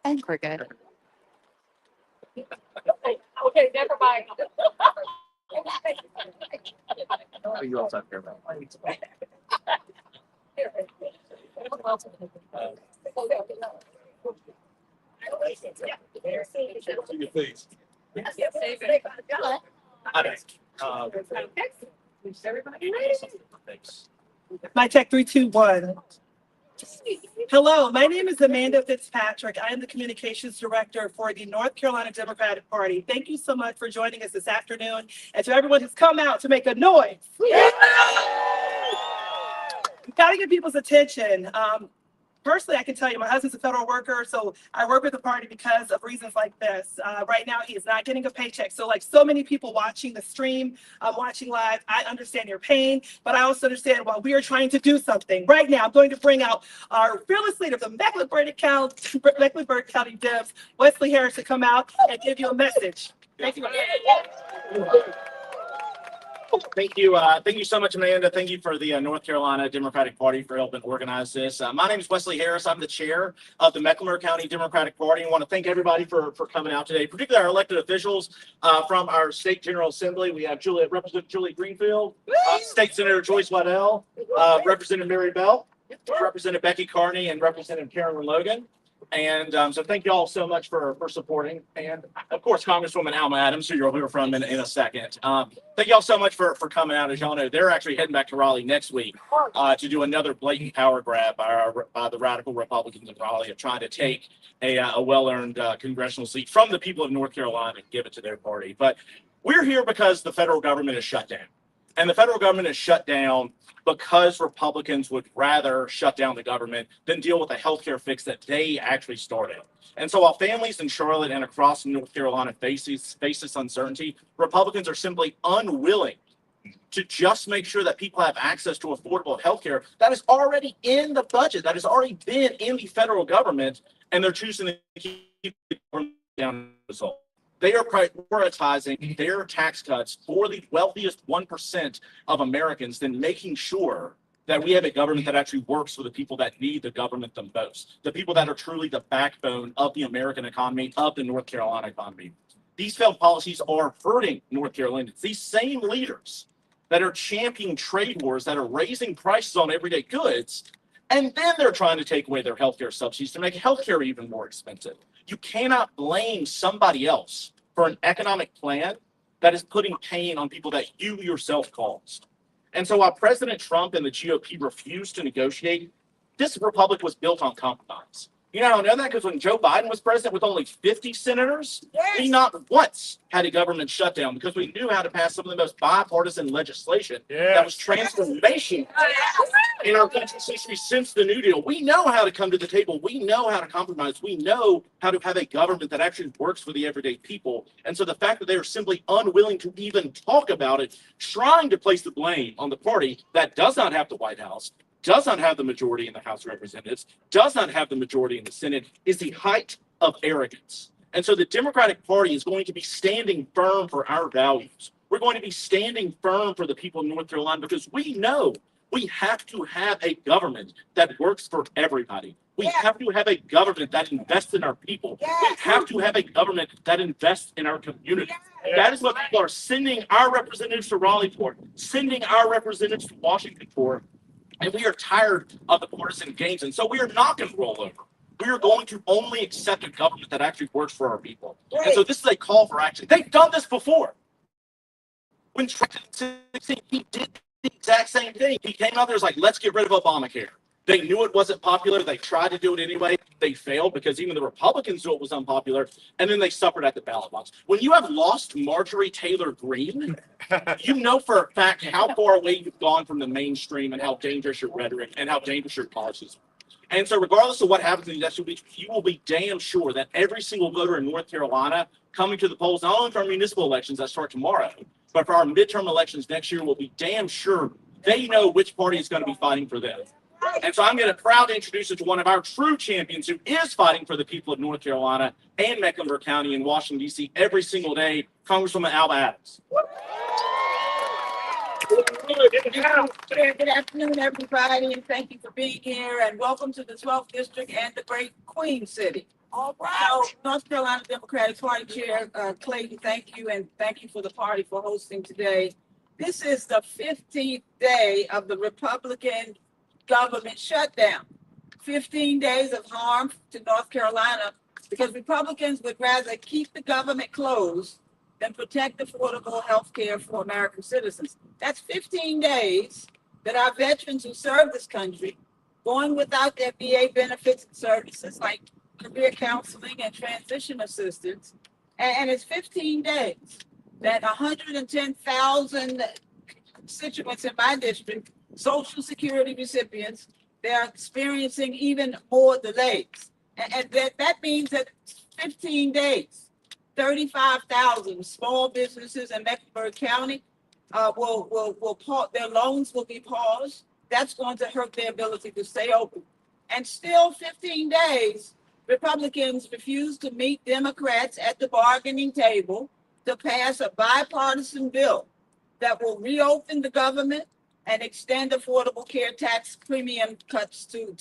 And we're good. Okay, never mind. You also have here. Your face. My check 3, 2, 1. Hello, my name is Amanda Fitzpatrick. I am the Communications Director for the North Carolina Democratic Party. Thank you so much for joining us this afternoon, and to everyone who's come out to make a noise. We've got to get people's attention. Personally, I can tell you my husband's a federal worker, so I work with the party because of reasons like this. Right now, he is not getting a paycheck. So like so many people watching the stream, watching live, I understand your pain, but I also understand while we are trying to do something. Right now, I'm going to bring out our fearless leader of the Mecklenburg County Dems, Wesley Harris, to come out and give you a message. Thank you. Thank you so much, Amanda. Thank you for the North Carolina Democratic Party for helping organize this. My name is Wesley Harris. I'm the chair of the Mecklenburg County Democratic Party. I want to thank everybody for coming out today, particularly our elected officials from our state general assembly. We have Representative Julie Greenfield, State Senator Joyce Waddell, Representative Mary Bell, Representative Becky Carney, and Representative Carolyn Logan. And so thank you all so much for supporting. And of course, Congresswoman Alma Adams, who you'll hear from in a second. Thank you all so much for coming out. As y'all know, they're actually heading back to Raleigh next week to do another blatant power grab by the radical Republicans of Raleigh of trying to take a well-earned congressional seat from the people of North Carolina and give it to their party. But we're here because the federal government is shut down. And the federal government is shut down because Republicans would rather shut down the government than deal with the healthcare fix that they actually started. And so while families in Charlotte and across North Carolina face this uncertainty, Republicans are simply unwilling to just make sure that people have access to affordable healthcare that is already in the budget, that has already been in the federal government, and they're choosing to keep the government down the result. They are prioritizing their tax cuts for the wealthiest 1% of Americans than making sure that we have a government that actually works for the people that need the government the most, the people that are truly the backbone of the American economy, of the North Carolina economy. These failed policies are hurting North Carolinians. These same leaders that are championing trade wars, that are raising prices on everyday goods, and then they're trying to take away their healthcare subsidies to make healthcare even more expensive. You cannot blame somebody else for an economic plan that is putting pain on people that you yourself caused. And so while President Trump and the GOP refused to negotiate, this republic was built on compromise. You know, I know that because when Joe Biden was president with only 50 senators, we not once had a government shutdown because we knew how to pass some of the most bipartisan legislation that was transformation in our country's history since the New Deal. We know how to come to the table. We know how to compromise. We know how to have a government that actually works for the everyday people. And so the fact that they are simply unwilling to even talk about it, trying to place the blame on the party that does not have the White House, does not have the majority in the House of Representatives, does not have the majority in the Senate, is the height of arrogance. And so the Democratic Party is going to be standing firm for our values. We're going to be standing firm for the people of North Carolina because we know we have to have a government that works for everybody. We have to have a government that invests in our people. We have to have a government that invests in our community. That is what people are sending our representatives to Raleigh for, sending our representatives to Washington for. And we are tired of the partisan games. And so we are not going to roll over. We are going to only accept a government that actually works for our people. And so this is a call for action. They've done this before. When Trump he did the exact same thing. He came out there and was like, let's get rid of Obamacare. They knew it wasn't popular. They tried to do it anyway. They failed because even the Republicans knew it was unpopular. And then they suffered at the ballot box. When you have lost Marjorie Taylor Greene, you know for a fact how far away you've gone from the mainstream and how dangerous your rhetoric and how dangerous your policies are. And so regardless of what happens in the next 2 weeks, you will be damn sure that every single voter in North Carolina coming to the polls, not only for our municipal elections that start tomorrow, but for our midterm elections next year, will be damn sure they know which party is going to be fighting for them. And so I'm going to proudly introduce you to one of our true champions who is fighting for the people of North Carolina and Mecklenburg County and Washington, D.C. every single day, Congresswoman Alma Adams. Good afternoon, everybody, and thank you for being here, and welcome to the 12th District and the great Queen City. All So, right. North Carolina Democratic Party Chair Clayton, thank you, and thank you for the party for hosting today. This is the 15th day of the Republican government shutdown. 15 days of harm to North Carolina because Republicans would rather keep the government closed than protect affordable health care for American citizens. That's 15 days that our veterans who serve this country going without their VA benefits and services like career counseling and transition assistance. And it's 15 days that 110,000 constituents in my district, Social Security recipients, they're experiencing even more delays. And that means that 15 days, 35,000 small businesses in Mecklenburg County will pause, their loans will be paused. That's going to hurt their ability to stay open. And still 15 days, Republicans refuse to meet Democrats at the bargaining table to pass a bipartisan bill that will reopen the government and extend affordable care tax premium cuts to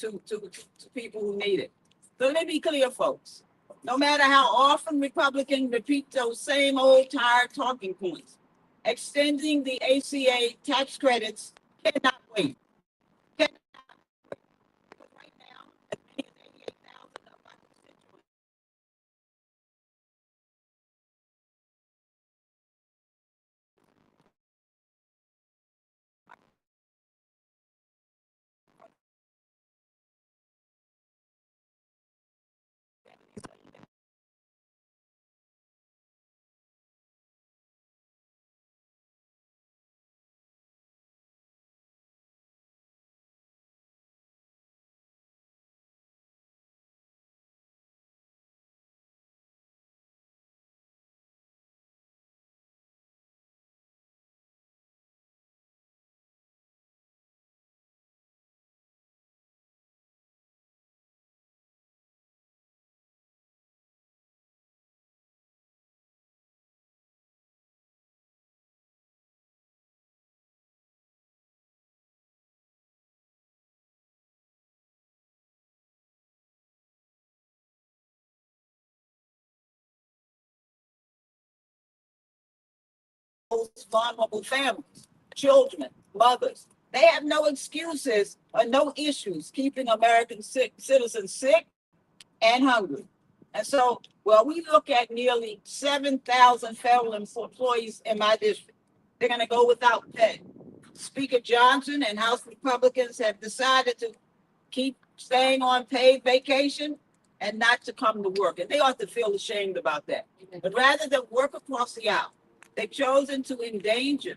people who need it. So let me be clear, folks. No matter how often Republicans repeat those same old tired talking points, extending the ACA tax credits cannot wait. Cannot wait. Because right now, as many as 88,000 of my constituents most vulnerable families, children, mothers. They have no excuses or no issues keeping American citizens sick and hungry. And so, well, we look at nearly 7,000 federal employees in my district. They're going to go without pay. Speaker Johnson and House Republicans have decided to keep staying on paid vacation and not to come to work. And they ought to feel ashamed about that. But rather than work across the aisle, they've chosen to endanger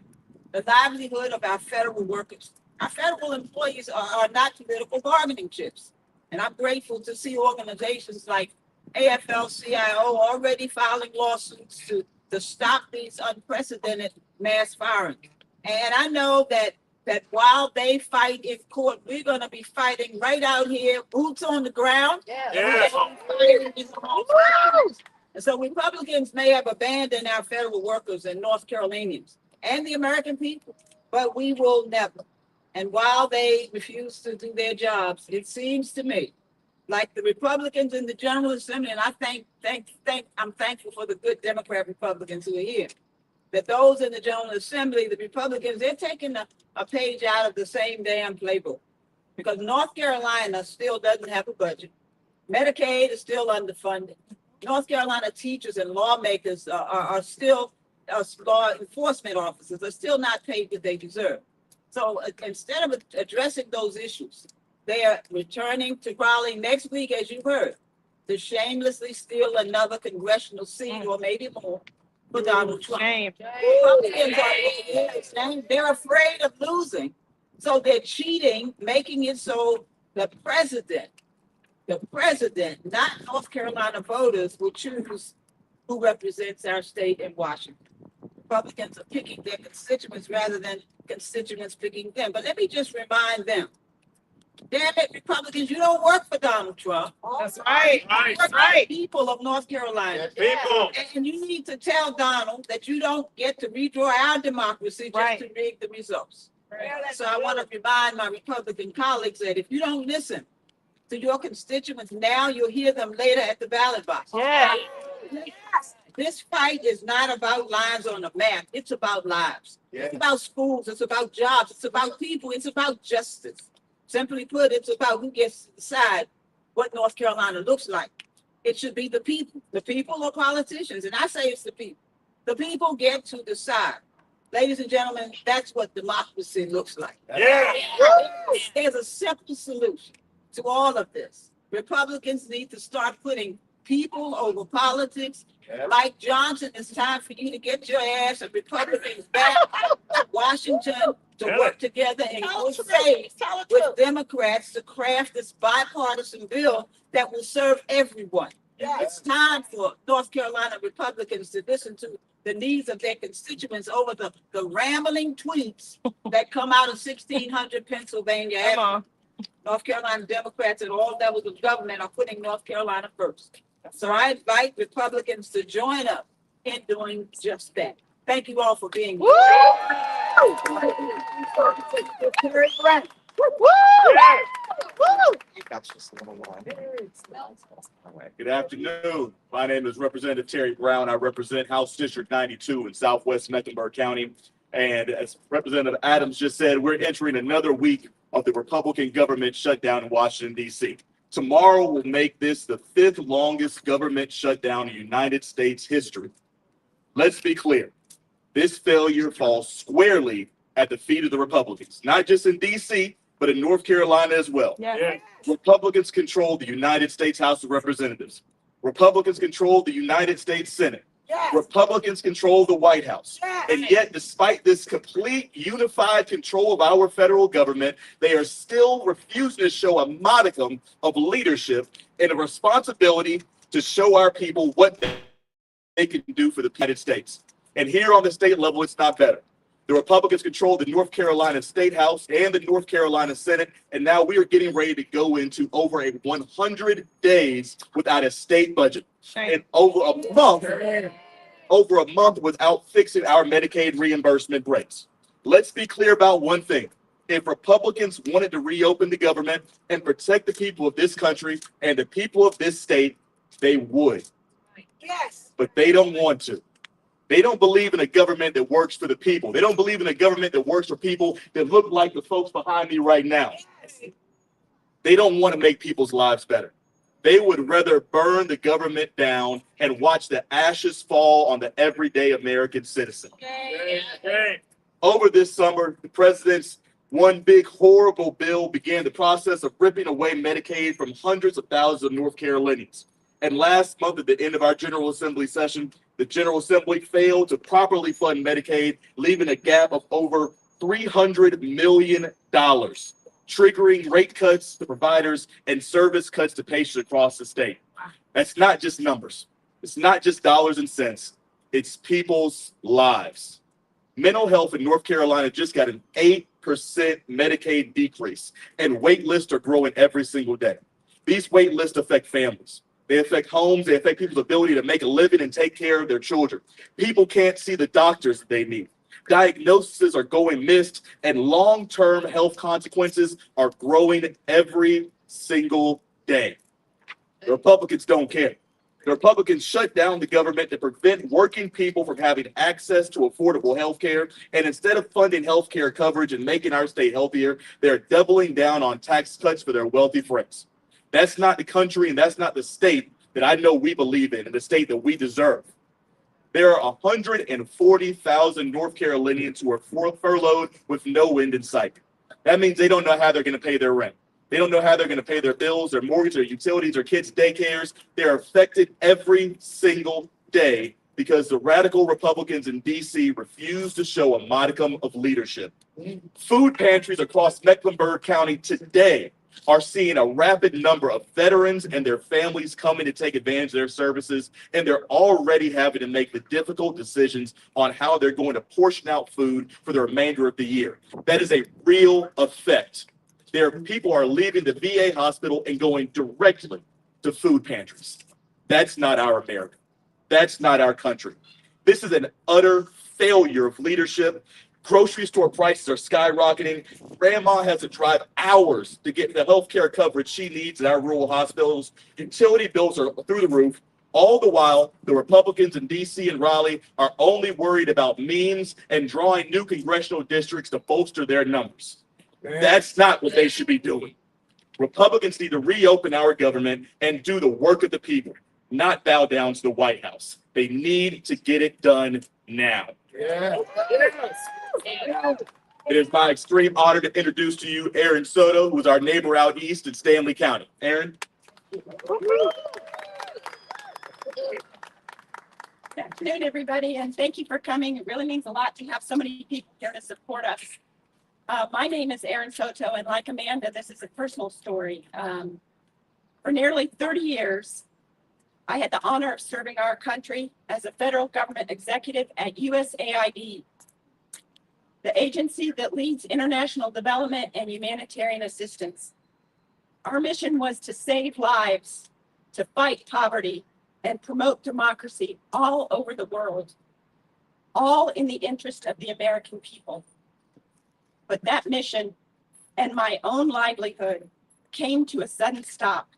the livelihood of our federal workers. Our federal employees are not political bargaining chips. And I'm grateful to see organizations like AFL-CIO already filing lawsuits to stop these unprecedented mass firings. And I know that while they fight in court, we're going to be fighting right out here, boots on the ground. Yeah. And so Republicans may have abandoned our federal workers and North Carolinians and the American people, but we will never. And while they refuse to do their jobs, it seems to me like the Republicans in the General Assembly, and I'm thankful for the good Democrat Republicans who are here, that those in the General Assembly, the Republicans, they're taking a page out of the same damn playbook. Because North Carolina still doesn't have a budget. Medicaid is still underfunded. North Carolina teachers and lawmakers are still, law enforcement officers are still not paid what they deserve. So instead of addressing those issues, they are returning to Raleigh next week, as you heard, to shamelessly steal another congressional seat or maybe more for Donald Trump. Shame. Republicans are, they're afraid of losing. So they're cheating, making it so the president, not North Carolina voters, will choose who represents our state in Washington. Republicans are picking their constituents rather than constituents picking them. But let me just remind them, damn it, Republicans, you don't work for Donald Trump. That's right. You work That's for right. the people of North Carolina. People. And you need to tell Donald that you don't get to redraw our democracy just Right. to rig the results. So I want to remind my Republican colleagues that if you don't listen to your constituents now, you'll hear them later at the ballot box. Yeah. This fight is not about lines on a map. It's about lives. It's about schools. It's about jobs. It's about people. It's about justice. Simply put, it's about who gets to decide what North Carolina looks like. It should be the people. The people are politicians, and I say it's the people. The people get to decide. Ladies and gentlemen, that's what democracy looks like. Yeah. There's a simple solution to all of this. Republicans need to start putting people over politics. Like Johnson, it's time for you to get your ass and Republicans back to Washington to work together in good faith with Democrats to craft this bipartisan bill that will serve everyone. It's time for North Carolina Republicans to listen to the needs of their constituents over the rambling tweets that come out of 1600 Pennsylvania Avenue. North Carolina Democrats at all levels of government are putting North Carolina first. So I invite Republicans to join up in doing just that. Thank you all for being here. Good afternoon. My name is Representative Terry Brown. I represent House District 92 in Southwest Mecklenburg County. And as Representative Adams just said, we're entering another week of the Republican government shutdown in Washington, D.C. Tomorrow will make this the 5th longest government shutdown in United States history. Let's be clear. This failure falls squarely at the feet of the Republicans, not just in D.C., but in North Carolina as well. Yeah. Republicans control the United States House of Representatives. Republicans control the United States Senate. Republicans control the White House. And yet, despite this complete unified control of our federal government, they are still refusing to show a modicum of leadership and a responsibility to show our people what they can do for the United States. And here on the state level, it's not better. The Republicans control the North Carolina State House and the North Carolina Senate, and now we are getting ready to go into over 100 days without a state budget, and over a month without fixing our Medicaid reimbursement rates. Let's be clear about one thing. If Republicans wanted to reopen the government and protect the people of this country and the people of this state, they would. Yes. But they don't want to. They don't believe in a government that works for the people. They don't believe in a government that works for people that look like the folks behind me right now. They don't want to make people's lives better. They would rather burn the government down and watch the ashes fall on the everyday American citizen. Over this summer, the president's one big horrible bill began the process of ripping away Medicaid from hundreds of thousands of North Carolinians. And last month, at the end of our General Assembly session, the General Assembly failed to properly fund Medicaid, leaving a gap of over $300 million, triggering rate cuts to providers and service cuts to patients across the state. That's not just numbers. It's not just dollars and cents. It's people's lives. Mental health in North Carolina just got an 8% Medicaid decrease, and wait lists are growing every single day. These wait lists affect families. They affect homes. They affect people's ability to make a living and take care of their children. People can't see the doctors that they need. Diagnoses are going missed, and long-term health consequences are growing every single day. The Republicans don't care. The Republicans shut down the government to prevent working people from having access to affordable health care. And instead of funding health care coverage and making our state healthier, they're doubling down on tax cuts for their wealthy friends. That's not the country, and that's not the state that I know we believe in, and the state that we deserve. There are 140,000 North Carolinians who are furloughed with no end in sight. That means they don't know how they're going to pay their rent. They don't know how they're going to pay their bills, their mortgage, their utilities, their kids' daycares. They're affected every single day because the radical Republicans in D.C. refuse to show a modicum of leadership. Food pantries across Mecklenburg County today are seeing a rapid number of veterans and their families coming to take advantage of their services, and they're already having to make the difficult decisions on how they're going to portion out food for the remainder of the year. That is a real effect. People are leaving the VA hospital and going directly to food pantries. That's not our America. That's not our country. This is an utter failure of leadership. Grocery store prices are skyrocketing. Grandma has to drive hours to get the healthcare coverage she needs in our rural hospitals. Utility bills are through the roof. All the while, the Republicans in DC and Raleigh are only worried about memes and drawing new congressional districts to bolster their numbers. That's not what they should be doing. Republicans need to reopen our government and do the work of the people, not bow down to the White House. They need to get it done now. It is my extreme honor to introduce to you Erin Soto, who is our neighbor out east in Stanley County. Erin. Good afternoon, everybody, and thank you for coming. It really means a lot to have so many people here to support us. My name is Erin Soto, and like Amanda, this is a personal story. For nearly 30 years, I had the honor of serving our country as a federal government executive at USAID, the agency that leads international development and humanitarian assistance. Our mission was to save lives, to fight poverty, and promote democracy all over the world, all in the interest of the American people. But that mission and my own livelihood came to a sudden stop.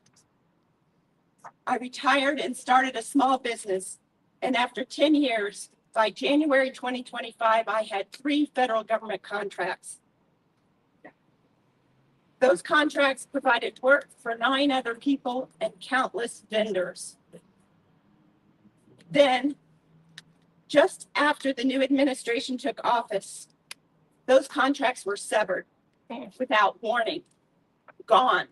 I retired and started a small business, and after 10 years, by January 2025, I had 3 federal government contracts. Those contracts provided work for 9 other people and countless vendors. Then, just after the new administration took office, those contracts were severed without warning, gone.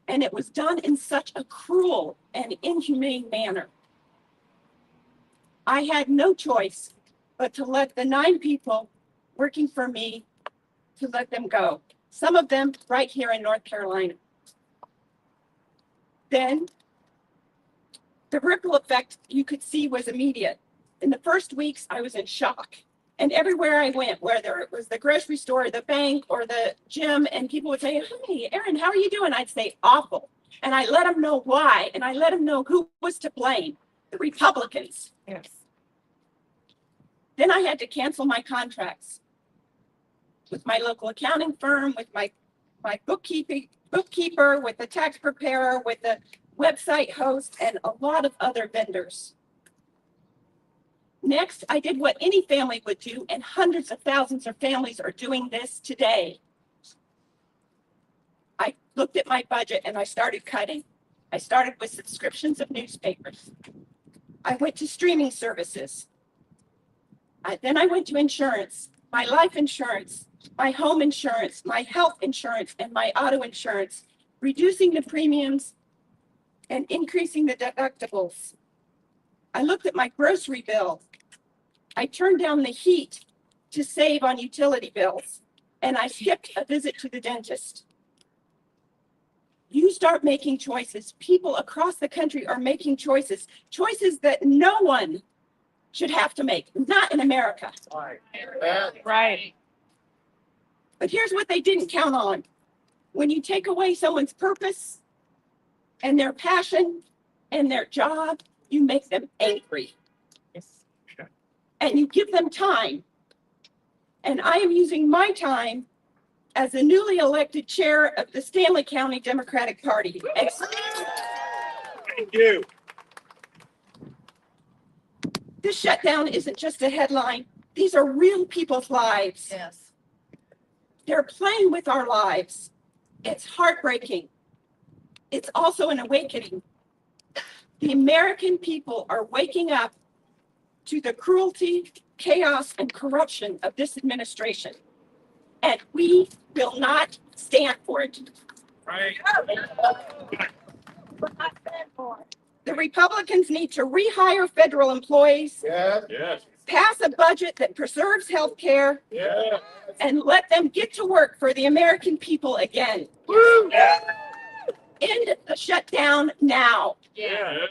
And it was done in such a cruel and inhumane manner. I had no choice but to let the 9 people working for me, to let them go. Some of them right here in North Carolina. Then, the ripple effect you could see was immediate. In the first weeks, I was in shock. And everywhere I went, whether it was the grocery store, the bank, or the gym, and people would say, "Hi, Erin, how are you doing?" I'd say, "Awful." And I let them know why, and I let them know who was to blame, the Republicans. Yes. Then I had to cancel my contracts with my local accounting firm, with my bookkeeper, with the tax preparer, with the website host, and a lot of other vendors. Next, I did what any family would do, and hundreds of thousands of families are doing this today. I looked at my budget and I started cutting. I started with subscriptions of newspapers. I went to streaming services. Then I went to insurance, my life insurance, my home insurance, my health insurance, and my auto insurance, reducing the premiums and increasing the deductibles. I looked at my grocery bill. I turned down the heat to save on utility bills, and I skipped a visit to the dentist. You start making choices. People across the country are making choices that no one should have to make, not in America. Right. But here's what they didn't count on. When you take away someone's purpose and their passion and their job, you make them angry. Yes. And you give them time. And I am using my time as the newly elected chair of the Stanley County Democratic Party. Thank you. This shutdown isn't just a headline. These are real people's lives. Yes. They're playing with our lives. It's heartbreaking. It's also an awakening. The American people are waking up to the cruelty, chaos, and corruption of this administration. And we will not stand for it. Right. The Republicans need to rehire federal employees, Yes. pass a budget that preserves health care, Yes. and let them get to work for the American people again. End the shutdown now. Yeah.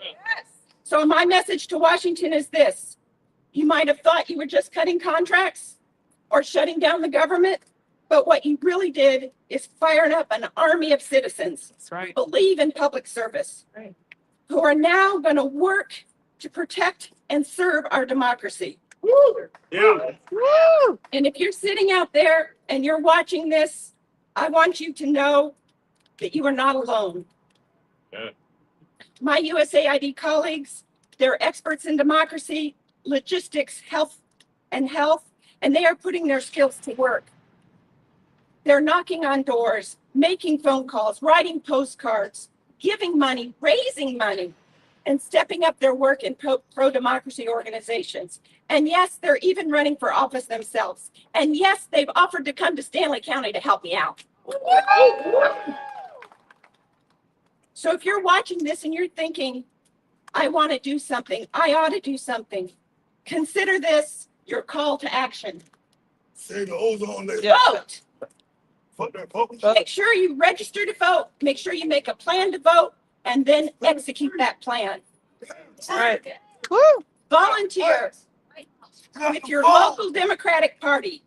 So my message to Washington is this. You might have thought you were just cutting contracts or shutting down the government, but what you really did is firing up an army of citizens That's right. who believe in public service, Right. who are now going to work to protect and serve our democracy. Yeah. And if you're sitting out there and you're watching this, I want you to know that you are not alone. Yeah. My USAID colleagues, they're experts in democracy, logistics, health, and they are putting their skills to work. They're knocking on doors, making phone calls, writing postcards, giving money, raising money, and stepping up their work in pro-democracy organizations. And yes, they're even running for office themselves. And yes, they've offered to come to Stanley County to help me out. So if you're watching this and you're thinking, I want to do something, I ought to do something, consider this your call to action. Say the ozone layer. Yeah. Vote. Fuck that folks. Make sure you register to vote, make sure you make a plan to vote, and then execute that plan. Right. Volunteer with your local Democratic Party.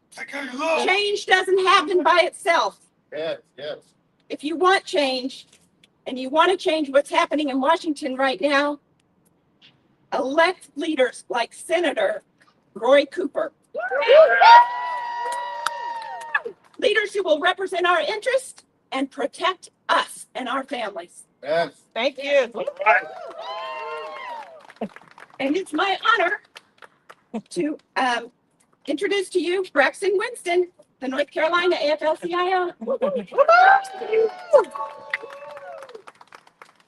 Change doesn't happen by itself. Yes, yes. If you want change, and you want to change what's happening in Washington right now, elect leaders like Senator Roy Cooper. Leaders who will represent our interests and protect us and our families. Yes. Thank you. And it's my honor to introduce to you Braxton Winston, the North Carolina AFL-CIO.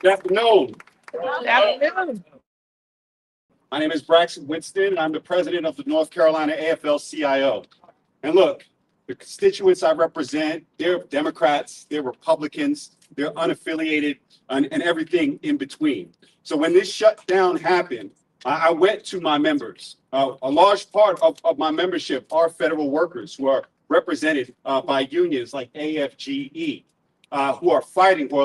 Good afternoon. Afternoon. My name is Braxton Winston, and I'm the president of the North Carolina AFL-CIO. And look, the constituents I represent, they're Democrats, they're Republicans, they're unaffiliated, and everything in between. So when this shutdown happened, I went to my members. A large part of my membership are federal workers who are represented by unions like AFGE, who are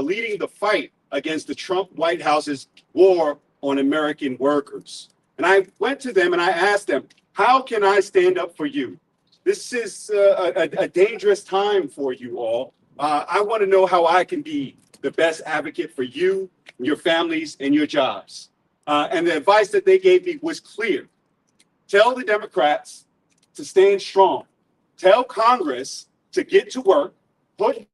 leading the fight against the Trump White House's war on American workers. And I went to them and I asked them, how can I stand up for you? This is a dangerous time for you all. I want to know how I can be the best advocate for you, your families, and your jobs. And the advice that they gave me was clear. Tell the Democrats to stand strong. Tell Congress to get to work, put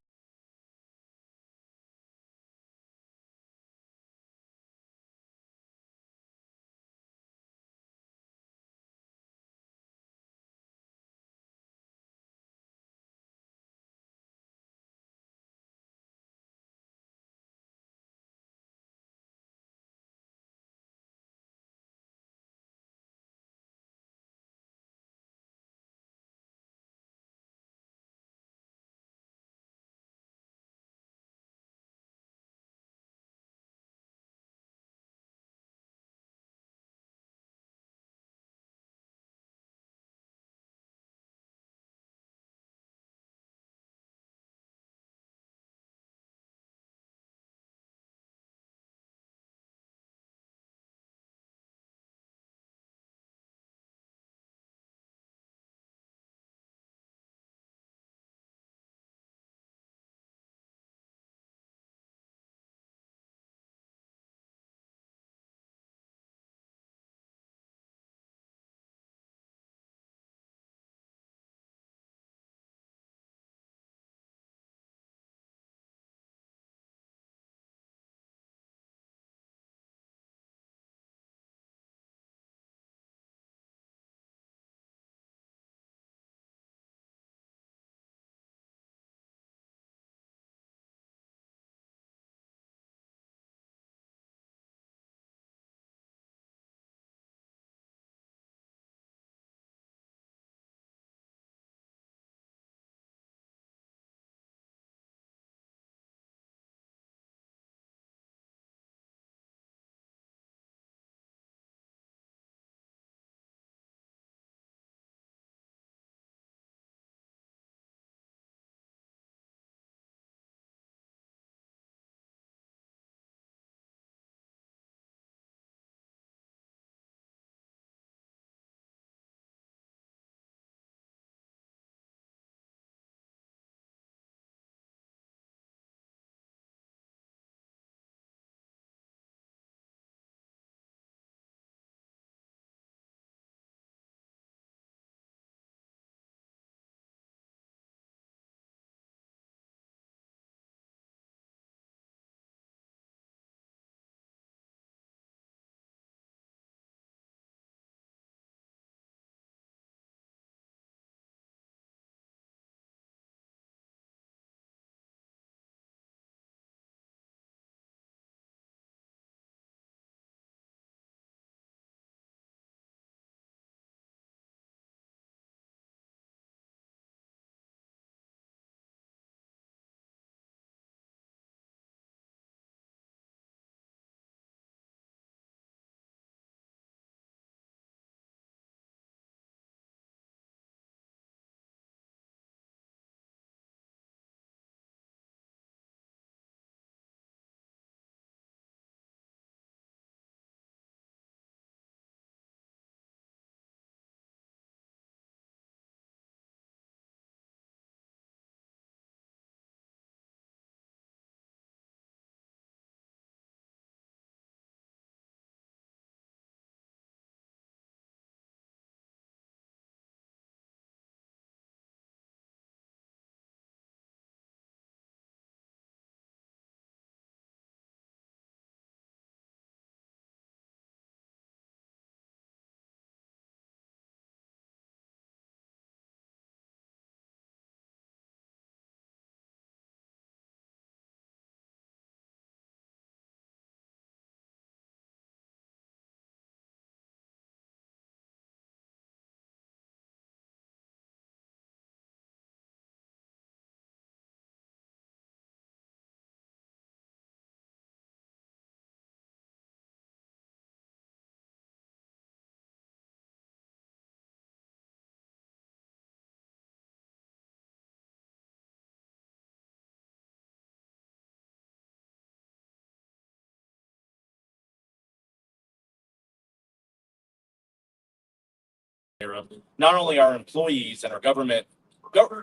care of not only our employees and our government,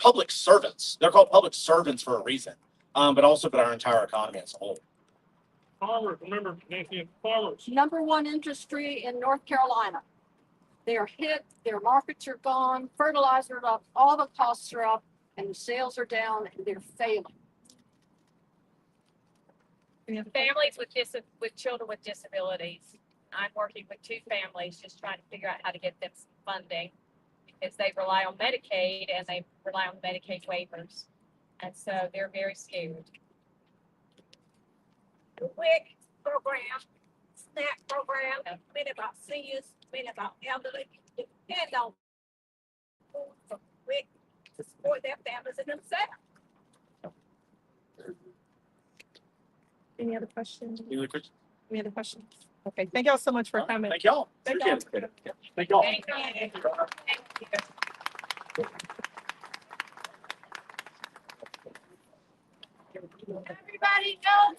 public servants. They're called public servants for a reason, but also but our entire economy as a whole. Farmers, remember, Nancy, farmers. #1 industry in North Carolina. They're hit, their markets are gone, fertilizer are up, all the costs are up, and the sales are down, and they're failing. Families with children with disabilities. I'm working with 2 families, just trying to figure out how to get them some funding because they rely on Medicaid and they rely on Medicaid waivers. And so they're very scared. WIC program, SNAP program, many about seniors, many about elderly, depend on food from WIC to support their families and themselves. Any other questions? Any other questions? Any other questions? Okay, thank y'all so much for coming. Thank y'all. Thank y'all. Appreciate it. Thank y'all. Thank you. Everybody knows.